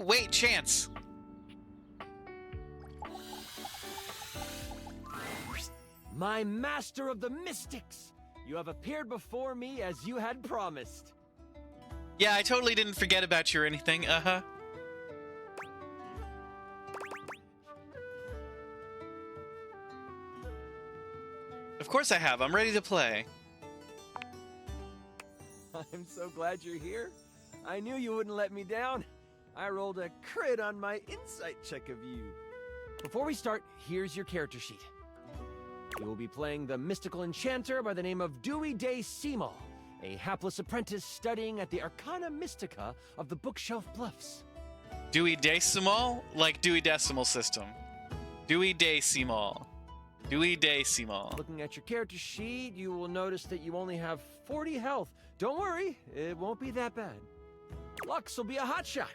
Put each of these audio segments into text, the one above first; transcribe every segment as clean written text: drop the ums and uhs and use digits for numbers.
wait, chance. My master of the mystics! You have appeared before me as you had promised. Yeah, I totally didn't forget about you or anything. Uh-huh. Of course I have. I'm ready to play. I'm so glad you're here. I knew you wouldn't let me down. I rolled a crit on my insight check of you. Before we start, here's your character sheet. You will be playing the mystical enchanter by the name of Dewey de Seamal, a hapless apprentice studying at the Arcana Mystica of the Bookshelf Bluffs. Dewey Decimal? Like Dewey Decimal System. Dewey Decimal. Dewey Decimal. Looking at your character sheet, you will notice that you only have 40 health. Don't worry, it won't be that bad. Lux will be a hotshot,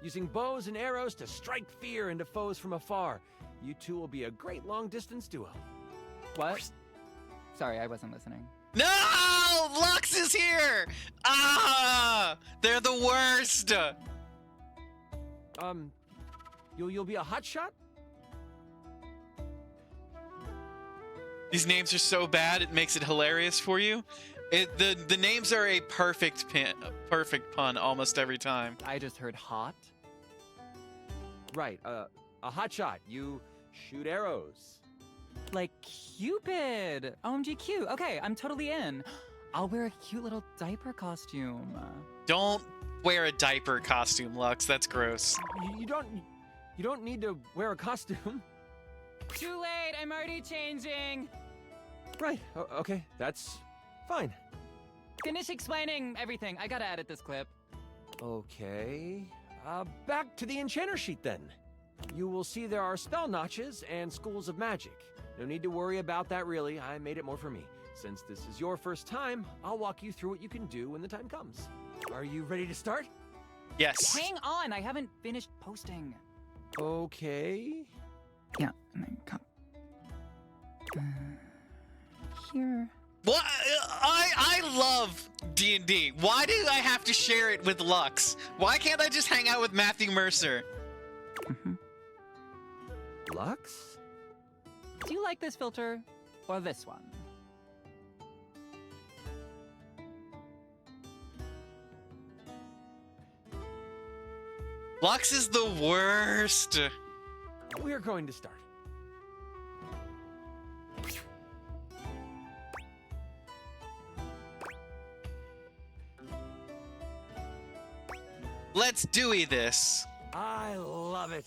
using bows and arrows to strike fear into foes from afar. You two will be a great long-distance duo. What? Sorry, I wasn't listening. No! Lux is here! Ah! They're the worst! You'll be a hotshot? These names are so bad, it makes it hilarious for you. The names are a perfect pun almost every time. I just heard hot. Right, a hotshot. You shoot arrows. Like Cupid. OMG cute. Okay, I'm totally in. I'll wear a cute little diaper costume. Don't wear a diaper costume, Lux. That's gross. You don't need to wear a costume. Too late, I'm already changing. Right, okay, that's fine. Finish explaining everything. I gotta edit this clip. Okay, back to the enchanter sheet then. You will see there are spell notches and schools of magic. No need to worry about that really, I made it more for me. Since this is your first time, I'll walk you through what you can do when the time comes. Are you ready to start? Yes. Hang on, I haven't finished posting. Okay. Yeah, and then come. Here. What? I love D&D. Why do I have to share it with Lux? Why can't I just hang out with Matthew Mercer? Lux? Do you like this filter or this one? Lux is the worst. We're going to start. Let's Dewey this. I love it.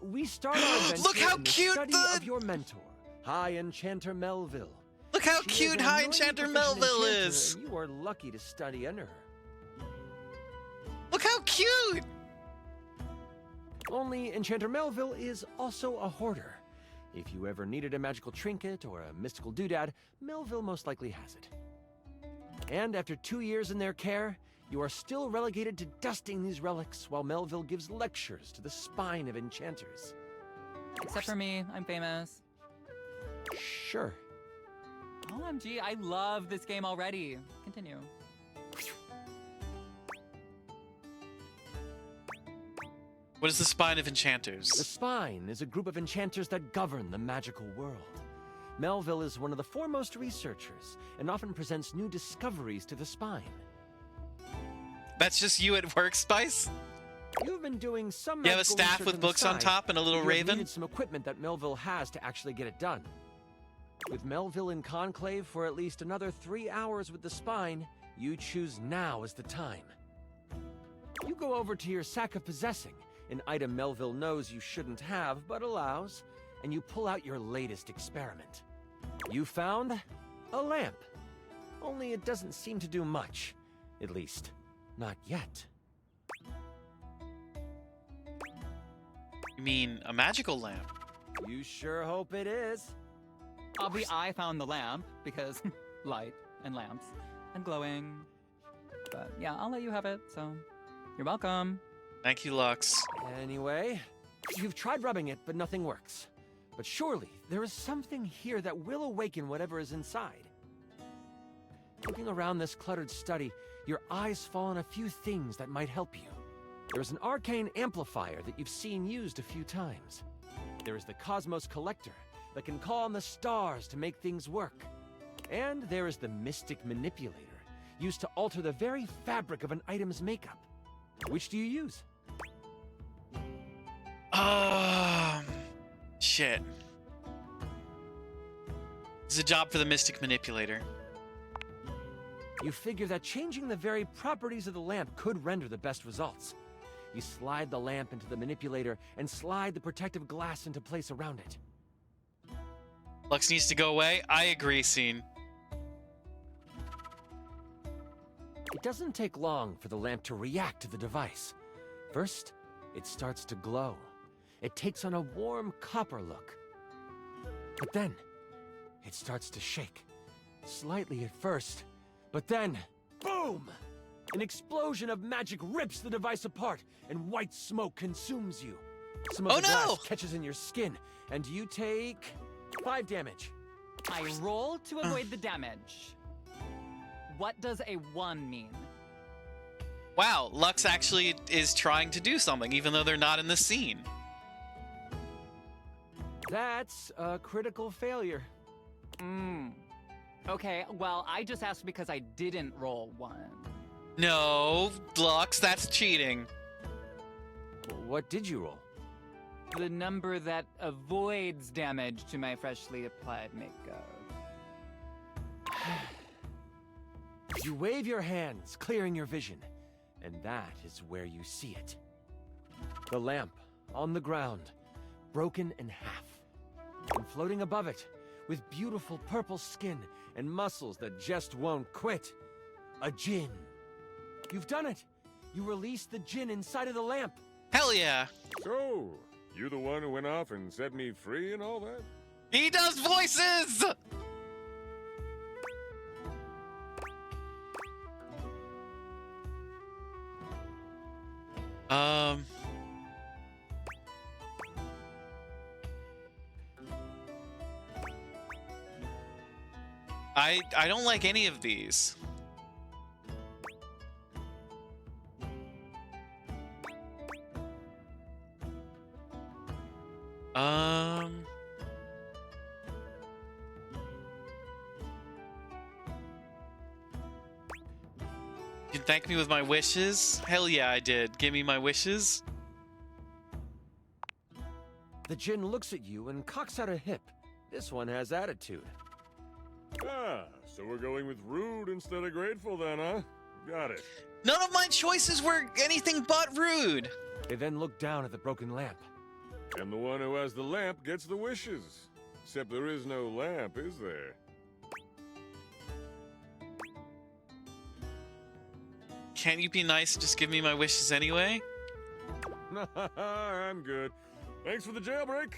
We start our adventure Look how in the cute study the- of your mentor, High Enchanter Melville. Look how She is cute a High newly Enchanter proficient Melville enchanter, is. and you are lucky to study under her. Look how cute. Only Enchanter Melville is also a hoarder. If you ever needed a magical trinket or a mystical doodad, Melville most likely has it. And after 2 years in their care, you are still relegated to dusting these relics while Melville gives lectures to the spine of enchanters. Except for me, I'm famous. Sure. OMG, I love this game already. Continue. What is the spine of The enchanters? Spine is a group of enchanters that govern the magical world. Melville is one of the foremost researchers and often presents new discoveries to the Spine. That's just you at work, Spice? You've been doing some You have a magical staff research with on the books on side, top and a little but you have raven? needed some equipment that Melville has to actually get it done. With Melville in conclave for at least another 3 hours with the Spine, you choose now as the time. You go over to your sack of possessing, an item Melville knows you shouldn't have but allows, and you pull out your latest experiment. You found a lamp. Only it doesn't seem to do much. At least, not yet. You mean a magical lamp? You sure hope it is. I found the lamp because light and lamps and glowing. But yeah, I'll let you have it, so you're welcome. Thank you, Lux. Anyway, you've tried rubbing it, but nothing works. But surely, there is something here that will awaken whatever is inside. Looking around this cluttered study, your eyes fall on a few things that might help you. There's an arcane amplifier that you've seen used a few times. There is the Cosmos Collector that can call on the stars to make things work. And there is the Mystic Manipulator, used to alter the very fabric of an item's makeup. Which do you use? Shit. It's a job for the Mystic Manipulator. You figure that changing the very properties of the lamp could render the best results. You slide the lamp into the manipulator and slide the protective glass into place around it. Lux needs to go away. I agree, Scene. It doesn't take long for the lamp to react to the device. First, it starts to glow. It takes on a warm copper look. But then, it starts to shake. Slightly at first, but then, boom! An explosion of magic rips the device apart, and white smoke consumes you. Some of the glass catches in your skin, and you take 5 damage. I roll to avoid the damage. What does a 1 mean? Wow, Lux actually is trying to do something, even though they're not in the scene. That's a critical failure. Okay, well, I just asked because I didn't roll 1. No, Lux, that's cheating. What did you roll? The number that avoids damage to my freshly applied makeup. You wave your hands, clearing your vision, and that is where you see it. The lamp, on the ground, broken in half. And floating above it, with beautiful purple skin and muscles that just won't quit, a djinn. You've done it! You released the djinn inside of the lamp! Hell yeah. So, you the one who went off and set me free and all that? He does voices! I don't like any of these. You can thank me with my wishes? Hell yeah, I did. Give me my wishes. The djinn looks at you and cocks out a hip. This one has attitude. Ah, so we're going with rude instead of grateful then, huh? Got it. None of my choices were anything but rude. They then look down at the broken lamp. And the one who has the lamp gets the wishes. Except there is no lamp, is there? Can't you be nice and just give me my wishes anyway? I'm good. Thanks for the jailbreak.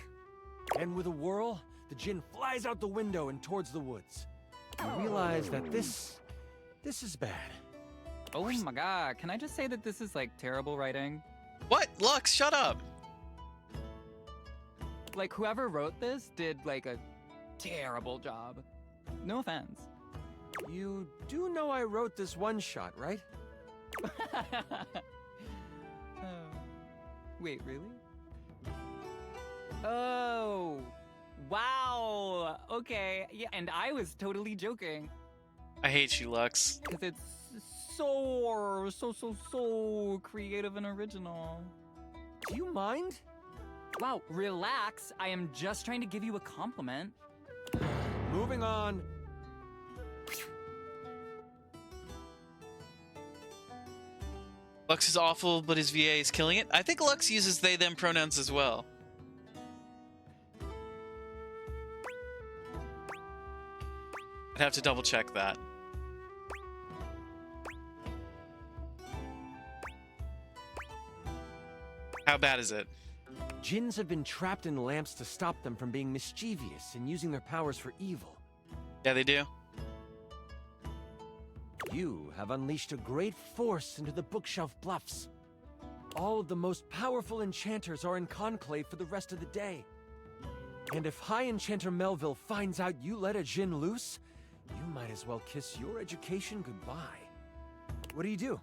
And with a whirl, the djinn flies out the window and towards the woods. You realize that this is bad. Oh my god, can I just say that this is like terrible writing? What? Lux, shut up. Like whoever wrote this did like a terrible job. No offense. You do know I wrote this one shot, right? Wait, really? Oh, wow. Okay, yeah, and I was totally joking. I hate you, Lux. Because it's so creative and original. Do you mind? Wow, relax. I am just trying to give you a compliment. Moving on. Lux is awful, but his VA is killing it. I think Lux uses they, them pronouns as well. I'd have to double check that. How bad is it? Djinns have been trapped in lamps to stop them from being mischievous and using their powers for evil. Yeah, they do. You have unleashed a great force into the bookshelf bluffs. All of the most powerful enchanters are in conclave for the rest of the day. And if High Enchanter Melville finds out you let a djinn loose, you might as well kiss your education goodbye. What do you do?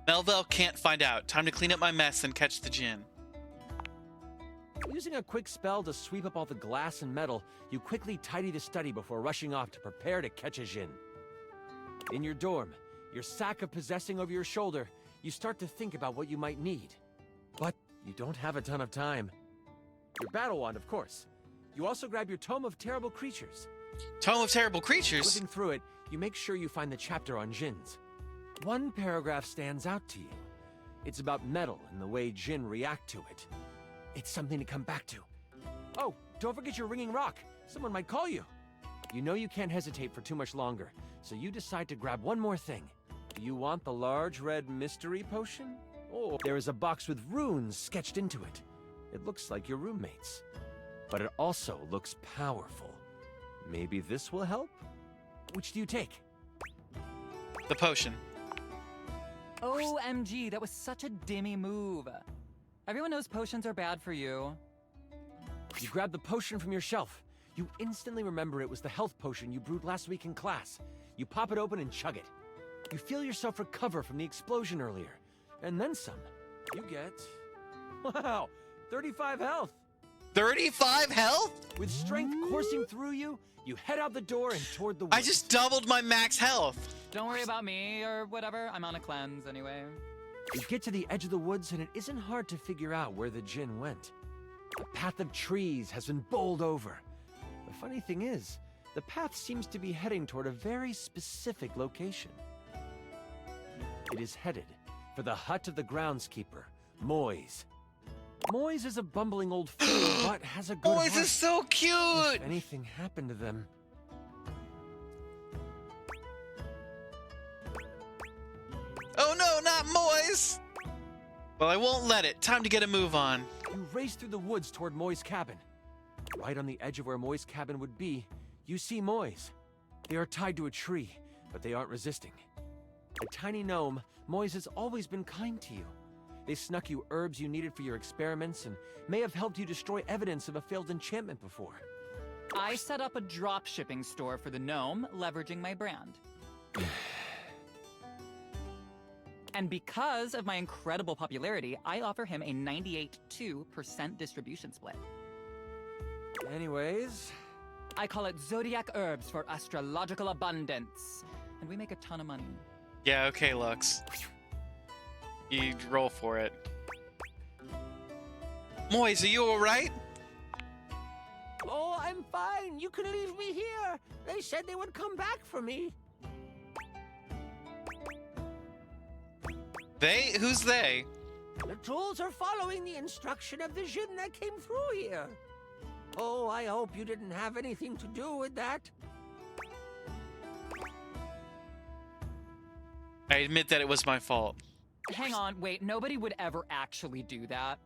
Melville can't find out. Time to clean up my mess and catch the djinn. Using a quick spell to sweep up all the glass and metal, you quickly tidy the study before rushing off to prepare to catch a djinn. In your dorm, your sack of possessing over your shoulder, you start to think about what you might need. But you don't have a ton of time. Your battle wand, of course. You also grab your Tome of Terrible Creatures. Tome of Terrible Creatures? Flipping through it, you make sure you find the chapter on djinns. One paragraph stands out to you. It's about metal and the way djinn react to it. It's something to come back to. Oh, don't forget your ringing rock. Someone might call you. You know you can't hesitate for too much longer, so you decide to grab one more thing. Do you want the large red mystery potion? Oh, there is a box with runes sketched into it. It looks like your roommate's. But it also looks powerful. Maybe this will help? Which do you take? The potion. OMG, that was such a dimmy move. Everyone knows potions are bad for you. You grab the potion from your shelf. You instantly remember it was the health potion you brewed last week in class. You pop it open and chug it. You feel yourself recover from the explosion earlier. And then some. You get... Wow! 35 health! 35 health? With strength coursing through you, you head out the door and toward the woods. I just doubled my max health. Don't worry about me or whatever. I'm on a cleanse anyway. You get to the edge of the woods and it isn't hard to figure out where the djinn went. A path of trees has been bowled over. The funny thing is, the path seems to be heading toward a very specific location. It is headed for the hut of the groundskeeper, Moise. Moise is a bumbling old fool, but has a good Moise heart. is so cute! If anything happened to them... Oh no, not Moise! Well, I won't let it. Time to get a move on. You race through the woods toward Moi's cabin. Right on the edge of where Moi's cabin would be, you see Moise. They are tied to a tree, but they aren't resisting. A tiny gnome, Moise has always been kind to you. They snuck you herbs you needed for your experiments and may have helped you destroy evidence of a failed enchantment before. I set up a drop shipping store for the gnome, leveraging my brand. And because of my incredible popularity, I offer him a 98.2% distribution split. Anyways... I call it Zodiac Herbs for astrological abundance. And we make a ton of money. Yeah, okay, Lux. You roll for it. Moise, are you alright? Oh, I'm fine. You can leave me here. They said they would come back for me. They? Who's they? The tools are following the instruction of the djinn that came through here. Oh, I hope you didn't have anything to do with that. I admit that it was my fault. Hang on, wait, nobody would ever actually do that.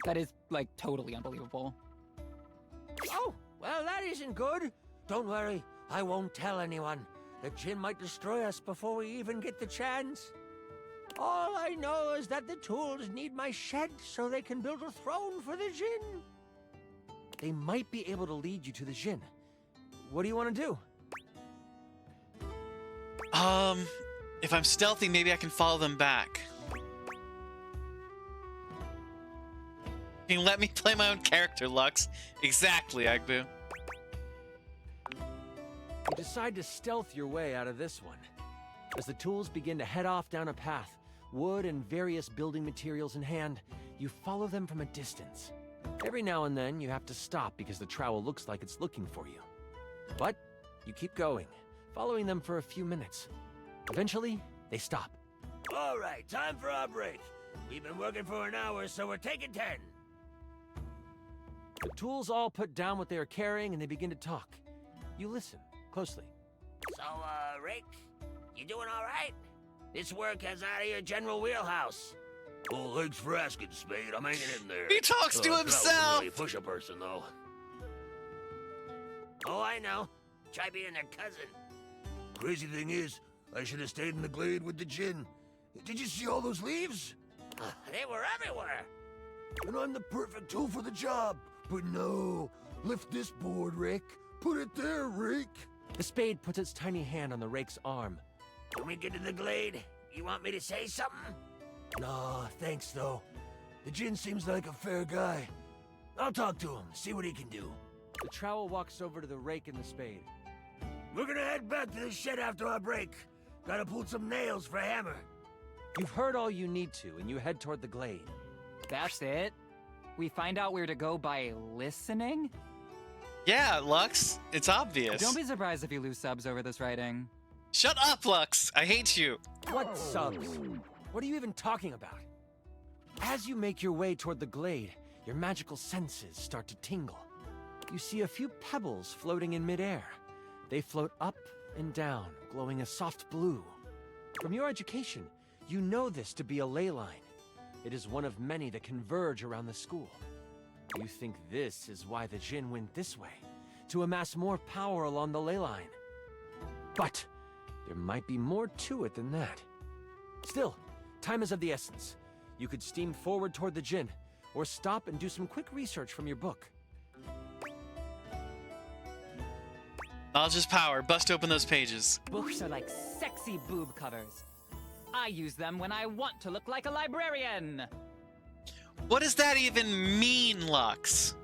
That is, like, totally unbelievable. Oh, well, that isn't good. Don't worry, I won't tell anyone. The djinn might destroy us before we even get the chance. All I know is that the tools need my shed so they can build a throne for the djinn. They might be able to lead you to the djinn. What do you want to do? If I'm stealthy, maybe I can follow them back. You can let me play my own character, Lux. Exactly, Agbu. You decide to stealth your way out of this one. As the tools begin to head off down a path, wood and various building materials in hand, you follow them from a distance. Every now and then, you have to stop because the trowel looks like it's looking for you. But you keep going, following them for a few minutes. Eventually, they stop. All right, time for our break. We've been working for an hour, so we're taking 10. The tools all put down what they are carrying and they begin to talk. You listen closely. So, Rick, you doing all right? This work is out of your general wheelhouse. Oh, thanks for asking, Spade. I'm hanging in there. He talks to That himself! would really push a person, though. Oh, I know. Try being their cousin. Crazy thing is, I should have stayed in the glade with the djinn. Did you see all those leaves? They were everywhere. And I'm the perfect tool for the job. But no, lift this board, Rick. Put it there, Rick. The spade puts its tiny hand on the rake's arm. When we get to the glade, You want me to say something? Nah, thanks though. The djinn seems like a fair guy. I'll talk to him, see what he can do. The trowel walks over to the rake and the spade. We're gonna head back to the shed after our break. Gotta pull some nails for a hammer. You've heard all you need to, and you head toward the glade. That's it? We find out where to go by listening? Yeah, Lux. It's obvious. Don't be surprised if you lose subs over this writing. Shut up, Lux. I hate you. What subs? What are you even talking about? As you make your way toward the glade, your magical senses start to tingle. You see a few pebbles floating in midair. They float up and down, glowing a soft blue. From your education, you know this to be a ley line. It is one of many that converge around the school. You think this is why the djinn went this way, to amass more power along the ley line. But there might be more to it than that. Still, time is of the essence. You could steam forward toward the djinn, or stop and do some quick research from your book. I'll just power. Bust open those pages. Books are like sexy boob covers. I use them when I want to look like a librarian. What does that even mean, Lux?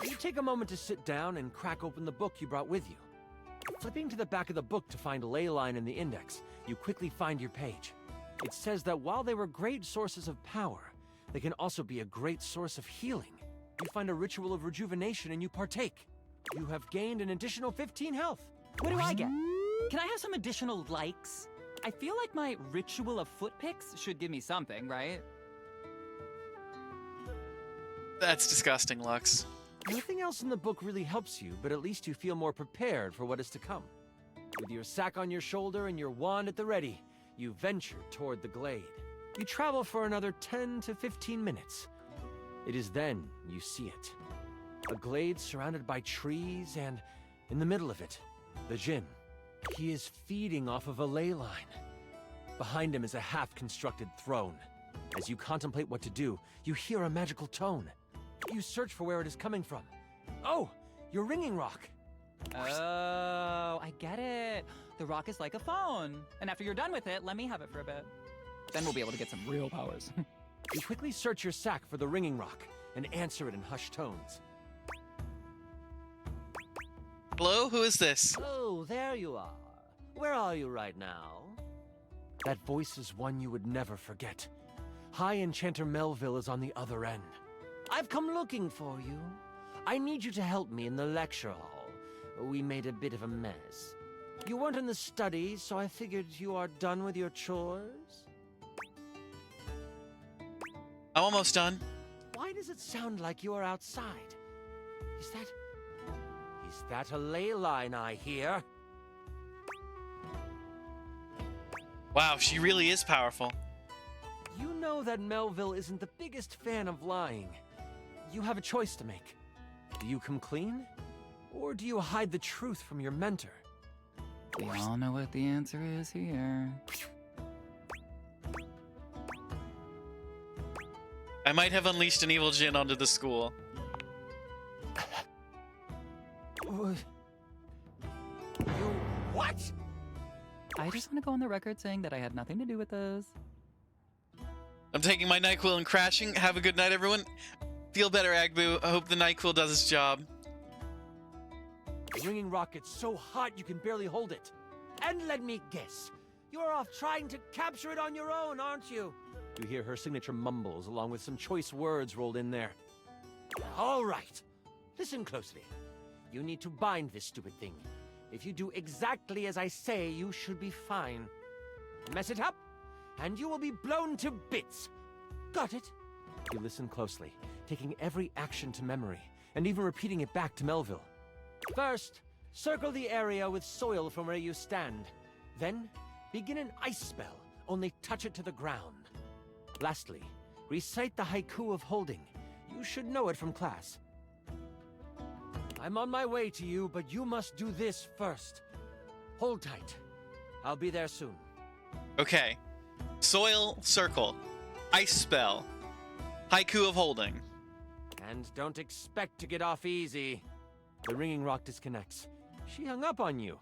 You take a moment to sit down and crack open the book you brought with you. Flipping to the back of the book to find a ley line in the index, you quickly find your page. It says that while they were great sources of power, they can also be a great source of healing. You find a ritual of rejuvenation and you partake. You have gained an additional 15 health. What do I get? Can I have some additional likes? I feel like my ritual of foot picks should give me something, right? That's disgusting, Lux. Nothing else in the book really helps you, but at least you feel more prepared for what is to come. With your sack on your shoulder and your wand at the ready, you venture toward the glade. You travel for another 10 to 15 minutes. It is then you see it. A glade surrounded by trees, and in the middle of it, the djinn. He is feeding off of a ley line. Behind him is a half-constructed throne. As you contemplate what to do, you hear a magical tone. You search for where it is coming from. Oh, your ringing rock. Oh, I get it. The rock is like a phone. And after you're done with it, let me have it for a bit. Then we'll be able to get some real powers. You quickly search your sack for the ringing rock and answer it in hushed tones. Hello? Who is this? Oh, there you are. Where are you right now? That voice is one you would never forget. High Enchanter Melville is on the other end. I've come looking for you. I need you to help me in the lecture hall. We made a bit of a mess. You weren't in the study, so I figured you are done with your chores. I'm almost done. Why does it sound like you are outside? Is that a ley line I hear? Wow, she really is powerful. You know that Melville isn't the biggest fan of lying. You have a choice to make. Do you come clean? Or do you hide the truth from your mentor? We all know what the answer is here. I might have unleashed an evil djinn onto the school. You what? I just want to go on the record saying that I had nothing to do with this. I'm taking my NyQuil and crashing. Have a good night, everyone. Feel better, Agbu. I hope the NyQuil does its job. The ringing rock gets so hot you can barely hold it. And let me guess, you're off trying to capture it on your own, aren't you? You hear her signature mumbles along with some choice words rolled in there. All right, listen closely. You need to bind this stupid thing. If you do exactly as I say, you should be fine. Mess it up, and you will be blown to bits. Got it? You listen closely, taking every action to memory, and even repeating it back to Melville. First, circle the area with soil from where you stand. Then, begin an ice spell, only touch it to the ground. Lastly, recite the haiku of holding. You should know it from class. I'm on my way to you, but you must do this first. Hold tight. I'll be there soon. Okay. Soil circle. Ice spell. Haiku of holding. And don't expect to get off easy. The ringing rock disconnects. She hung up on you.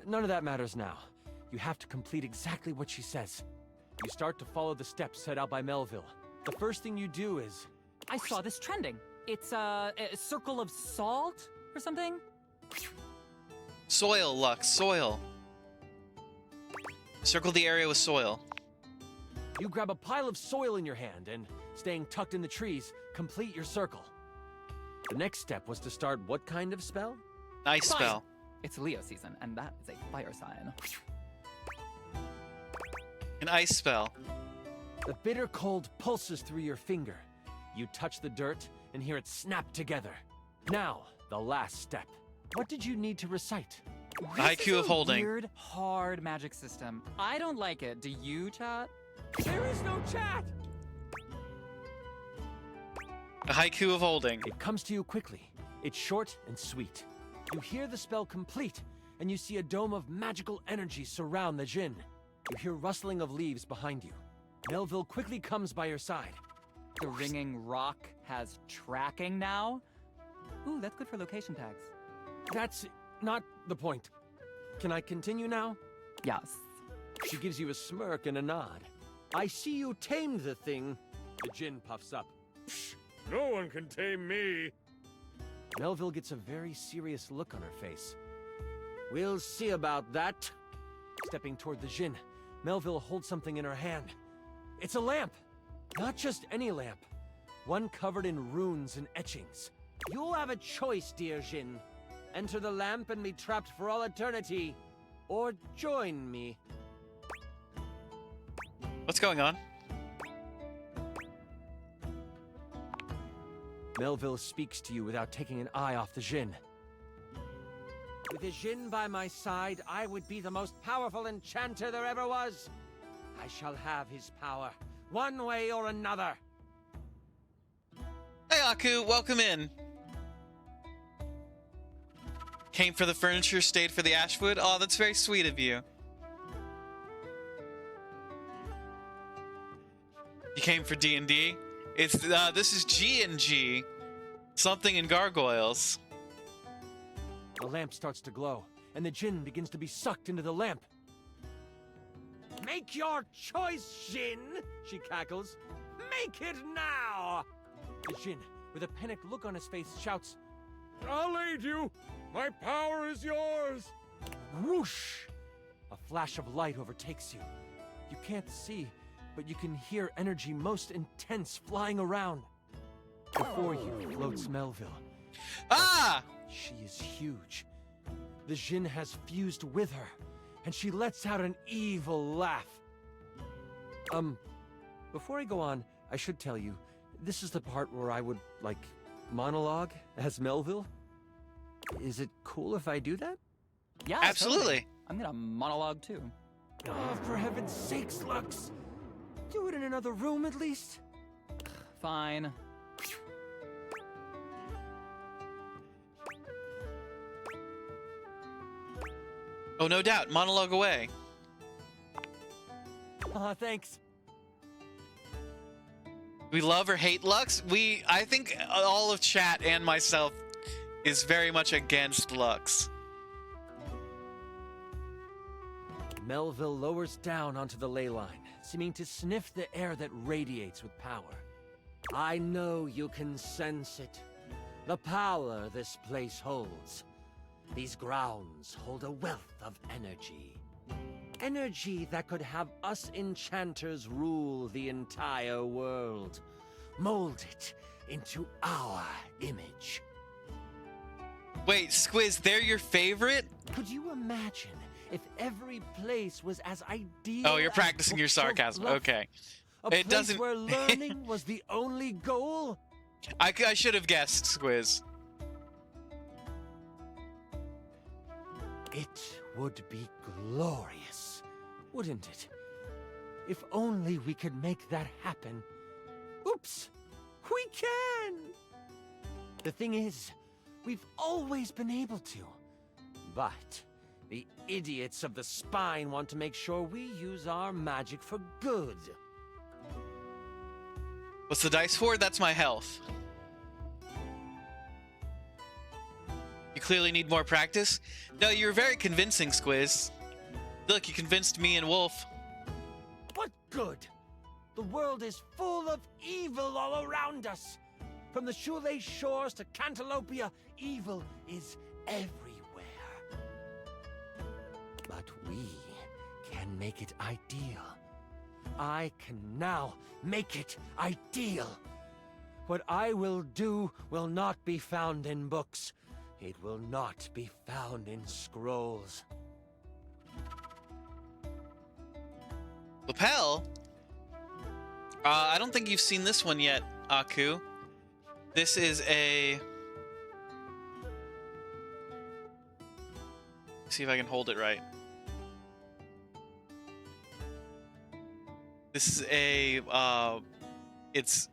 None of that matters now. You have to complete exactly what she says. You start to follow the steps set out by Melville. The first thing you do is... I saw this trending. It's a circle of salt or something? Soil, Lux, soil. Circle the area with soil. You grab a pile of soil in your hand and, staying tucked in the trees, complete your circle. The next step was to start what kind of spell? Ice Fine. spell. It's Leo season, and that is a fire sign. An ice spell. The bitter cold pulses through your finger. You touch the dirt and hear it snap together. Now, the last step. What did you need to recite? The haiku of holding. Weird, hard magic system. I don't like it. Do you, chat? There is no chat! A haiku of holding. It comes to you quickly. It's short and sweet. You hear the spell complete, and you see a dome of magical energy surround the djinn. You hear rustling of leaves behind you. Melville quickly comes by your side. The ringing rock has tracking now? Ooh, that's good for location tags. That's not the point. Can I continue now? Yes. She gives you a smirk and a nod. I see you tamed the thing. The djinn puffs up. No one can tame me. Melville gets a very serious look on her face. We'll see about that. Stepping toward the djinn, Melville holds something in her hand. It's a lamp. Not just any lamp. One covered in runes and etchings. You'll have a choice, dear djinn. Enter the lamp and be trapped for all eternity. Or join me. What's going on? Melville speaks to you without taking an eye off the djinn. With the djinn by my side, I would be the most powerful enchanter there ever was. I shall have his power, one way or another. Hey, Aku, welcome in. Came for the furniture, stayed for the ashwood. Oh, that's very sweet of you. You came for D&D? It's this is G&G. Something in gargoyles. The lamp starts to glow, and the djinn begins to be sucked into the lamp. Make your choice, djinn, she cackles. Make it now! The djinn, with a panicked look on his face, shouts, I'll aid you. My power is yours. whoosh! A flash of light overtakes you. You can't see, but you can hear energy most intense flying around. Before you floats Melville. Ah! She is huge. The djinn has fused with her, and she lets out an evil laugh. Before I go on, I should tell you, this is the part where I would, monologue as Melville. Is it cool if I do that? Yeah, Absolutely. totally. I'm gonna monologue too. Oh, for heaven's sakes, Lux! Do it in another room at least. Fine. Oh, no doubt. Monologue away. Thanks. We love or hate Lux. I think all of chat and myself is very much against Lux. Melville lowers down onto the ley line, seeming to sniff the air that radiates with power. I know you can sense it. The power this place holds. These grounds hold a wealth of energy. Energy that could have us enchanters rule the entire world. Mold it into our image. Wait, Squiz, they're your favorite? Could you imagine if every place was as ideal Oh, you're as practicing your Books of sarcasm. Love? Okay. A It place doesn't- where learning was the only goal? I should have guessed, Squiz. It would be glorious, wouldn't it? If only we could make that happen. Oops! We can! The thing is, we've always been able to. But the idiots of the spine want to make sure we use our magic for good. What's the dice for? That's my health. You clearly need more practice. No, you're very convincing, Squiz. Look, you convinced me and Wolf. What good? The world is full of evil all around us. From the shoelace shores to Cantalopia, evil is everywhere. But we can make it ideal. I can now make it ideal. What I will do will not be found in books. It will not be found in scrolls. Lapel? I don't think you've seen this one yet, Aku. This is a... See if I can hold it right. This is a, it's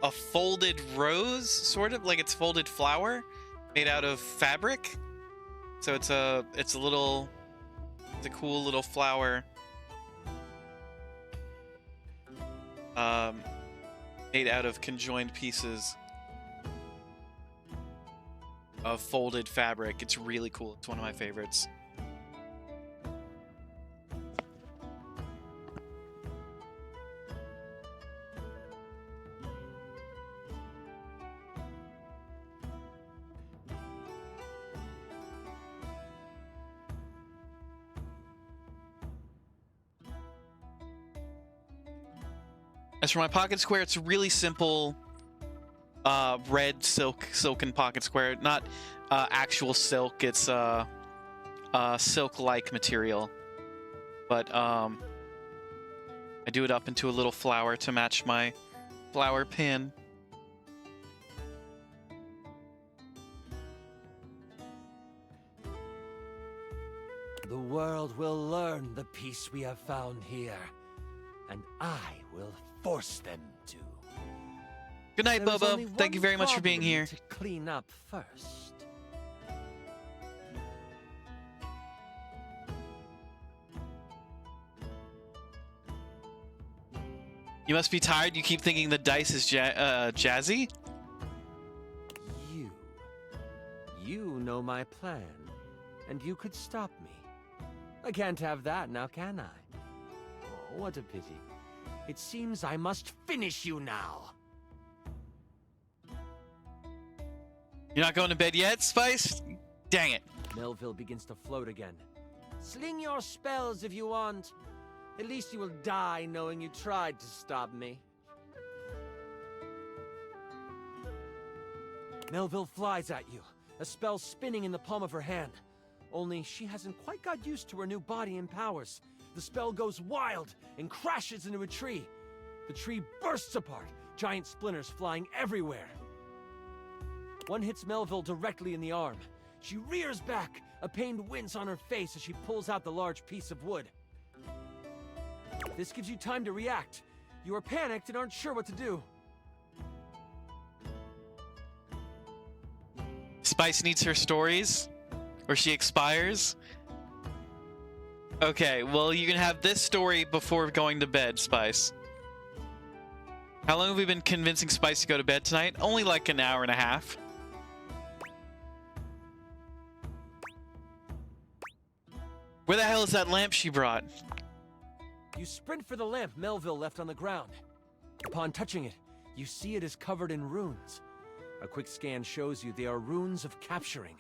a folded rose, sort of, like it's folded flower made out of fabric. So it's a cool little flower. Made out of conjoined pieces of folded fabric. It's really cool. It's one of my favorites. As for my pocket square, it's a really simple red silken pocket square. Not actual silk, it's silk-like material. But I do it up into a little flower to match my flower pin. The world will learn the peace we have found here, and I will force them to. Good night, There is Bobo. only Thank you one very much for being problem here. to clean up first. You must be tired. You keep thinking the dice is jazzy? You know my plan, and you could stop me. I can't have that now, can I? Oh, what a pity. It seems I must finish you now. You're not going to bed yet, Spice? Dang it. Melville begins to float again. Sling your spells if you want. At least you will die knowing you tried to stop me. Melville flies at you, a spell spinning in the palm of her hand. Only she hasn't quite got used to her new body and powers. The spell goes wild and crashes into a tree. The tree bursts apart, giant splinters flying everywhere. One hits Melville directly in the arm. She rears back, a pained wince on her face as she pulls out the large piece of wood. This gives you time to react. You are panicked and aren't sure what to do. Spice needs her stories, or she expires. Okay, well, you can have this story before going to bed, Spice. How long have we been convincing Spice to go to bed tonight? Only like an hour and a half. Where the hell is that lamp she brought? You sprint for the lamp Melville left on the ground. Upon touching it, you see it is covered in runes. A quick scan shows you they are runes of capturing.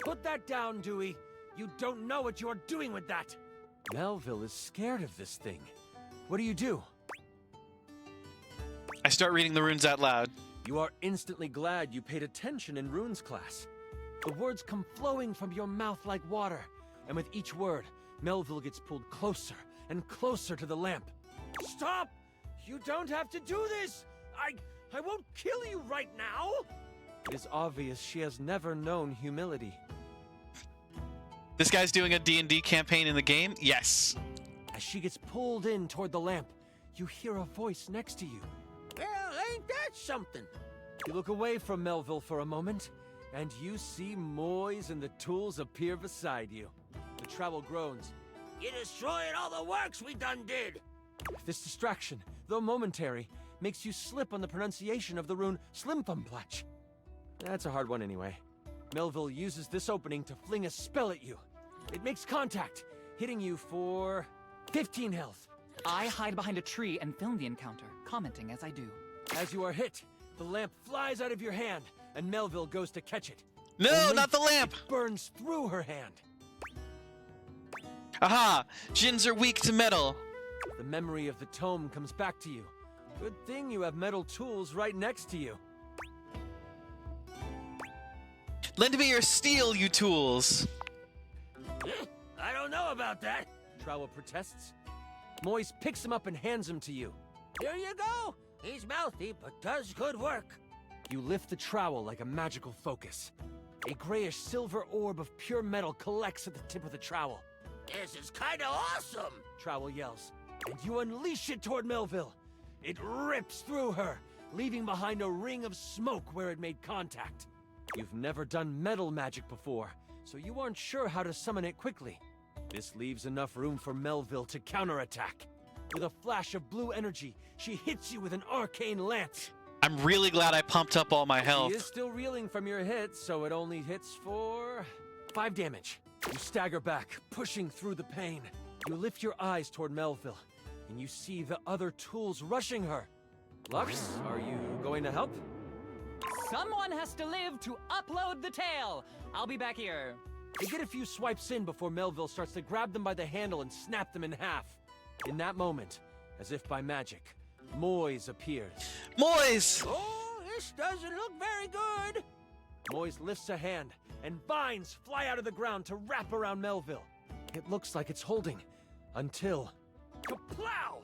Put that down, Dewey. You don't know what you are doing with that. Melville is scared of this thing. What do? I start reading the runes out loud. You are instantly glad you paid attention in runes class. The words come flowing from your mouth like water, and with each word, Melville gets pulled closer and closer to the lamp. Stop! You don't have to do this! I won't kill you right now! It is obvious she has never known humility. This guy's doing a D&D campaign in the game? Yes. As she gets pulled in toward the lamp, you hear a voice next to you. Well, ain't that something? You look away from Melville for a moment, and you see Moyes and the tools appear beside you. The travel groans. You destroyed all the works we done did! This distraction, though momentary, makes you slip on the pronunciation of the rune Slimthumplach. That's a hard one anyway. Melville uses this opening to fling a spell at you. It makes contact, hitting you for 15 health. I hide behind a tree and film the encounter, commenting as I do. As you are hit, the lamp flies out of your hand, and Melville goes to catch it. No, Only not the lamp! it burns through her hand. Aha! Djinns are weak to metal. The memory of the tome comes back to you. Good thing you have metal tools right next to you. Lend me your steel, you tools. I don't know about that. Trowel protests. Moise picks him up and hands him to you. Here you go. He's mouthy, but does good work. You lift the trowel like a magical focus. A grayish silver orb of pure metal collects at the tip of the trowel. This is kinda awesome. Trowel yells, and you unleash it toward Melville. It rips through her, leaving behind a ring of smoke where it made contact. You've never done metal magic before, so you aren't sure how to summon it quickly. This leaves enough room for Melville to counterattack. With a flash of blue energy, she hits you with an arcane lance. I'm really glad I pumped up all my health. She is still reeling from your hit, so it only hits for 5 damage. You stagger back, pushing through the pain. You lift your eyes toward Melville, and you see the other tools rushing her. Lux, are you going to help? Someone has to live to upload the tale. I'll be back here. You get a few swipes in before Melville starts to grab them by the handle and snap them in half. In that moment, as if by magic, Moise appears. Moise! Oh, this doesn't look very good. Moise lifts a hand, and vines fly out of the ground to wrap around Melville. It looks like it's holding, until... Kaplow!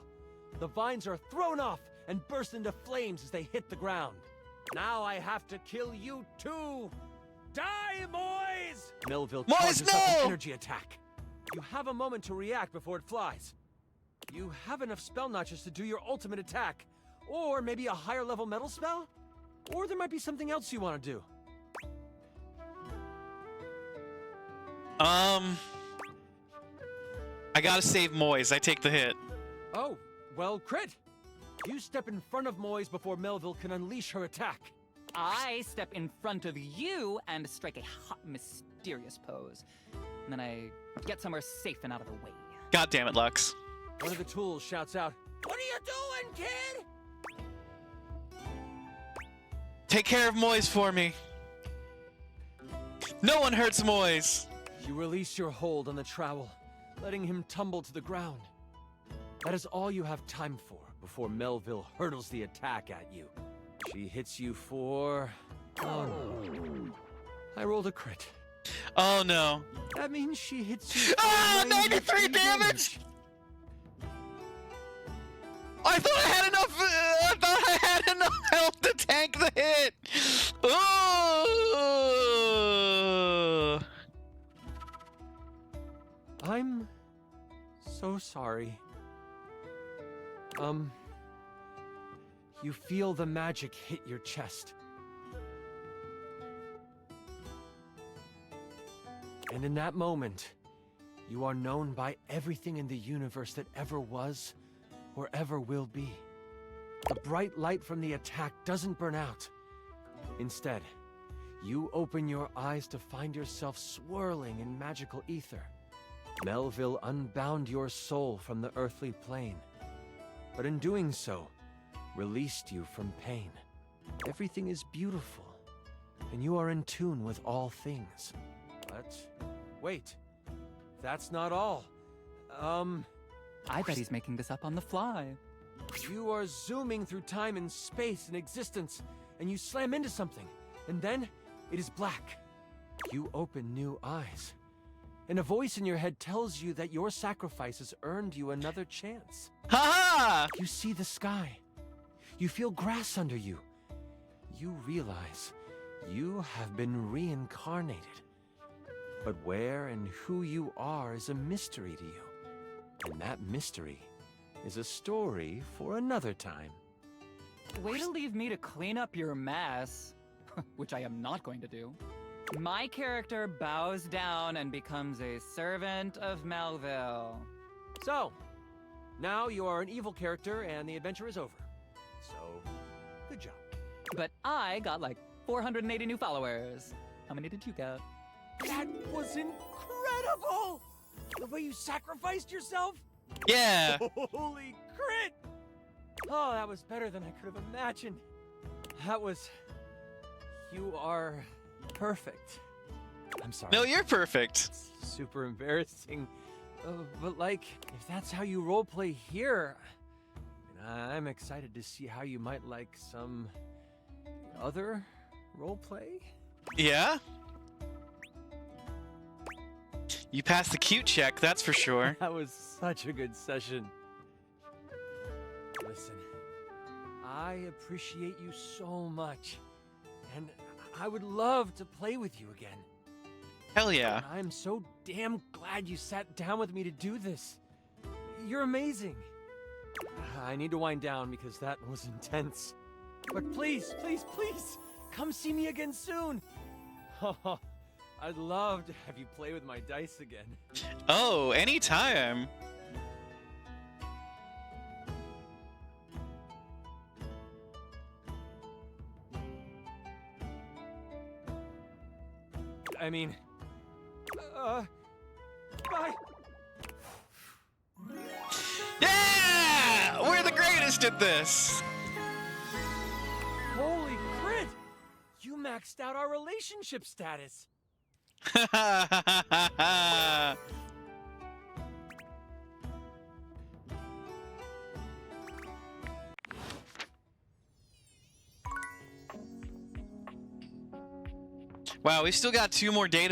The vines are thrown off and burst into flames as they hit the ground. Now I have to kill you too! Die, Moise! Melville charges up an energy attack. You have a moment to react before it flies. You have enough spell notches to do your ultimate attack, or maybe a higher level metal spell? Or there might be something else you want to do. I gotta save Moise. I take the hit. Oh, well, crit! You step in front of Moise before Melville can unleash her attack. I step in front of you and strike a hot, mysterious pose. And then I get somewhere safe and out of the way. God damn it, Lux. One of the tools shouts out, What are you doing, kid? Take care of Moise for me. No one hurts Moise. You release your hold on the trowel, letting him tumble to the ground. That is all you have time for before Melville hurtles the attack at you. She hits you for... Oh no. I rolled a crit. Oh no. That means she hits you for Ah, 93 damage! I thought I had enough. I thought I had enough health to tank the hit. Oh! I'm so sorry. You feel the magic hit your chest. And in that moment, you are known by everything in the universe that ever was or ever will be. The bright light from the attack doesn't burn out. Instead, you open your eyes to find yourself swirling in magical ether. Melville unbound your soul from the earthly plane, but in doing so, released you from pain. Everything is beautiful, and you are in tune with all things. But wait, that's not all. I bet he's making this up on the fly. You are zooming through time and space and existence, and you slam into something, and then it is black. You open new eyes, and a voice in your head tells you that your sacrifice has earned you another chance. Ha You see the sky. You feel grass under you. You realize you have been reincarnated. But where and who you are is a mystery to you. And that mystery is a story for another time. Way to leave me to clean up your mess, which I am not going to do. My character bows down and becomes a servant of Melville. So, now you are an evil character and the adventure is over. So, good job. But I got like 480 new followers. How many did you get? That was incredible! The way you sacrificed yourself? Yeah. Holy crit! Oh, that was better than I could have imagined. That was... You are perfect. I'm sorry. No, you're perfect. It's super embarrassing. But like, if that's how you roleplay here, I'm excited to see how you might like some other roleplay. Yeah? You passed the cute check, that's for sure. That was such a good session. Listen, I appreciate you so much, and I would love to play with you again. Hell yeah. I'm so damn glad you sat down with me to do this. You're amazing. I need to wind down because that was intense. But please, please, please, come see me again soon. I'd love to have you play with my dice again. Oh, anytime. I mean, bye. Yeah! We're the greatest at this! Holy crit! You maxed out our relationship status. Wow, we still got 2 more data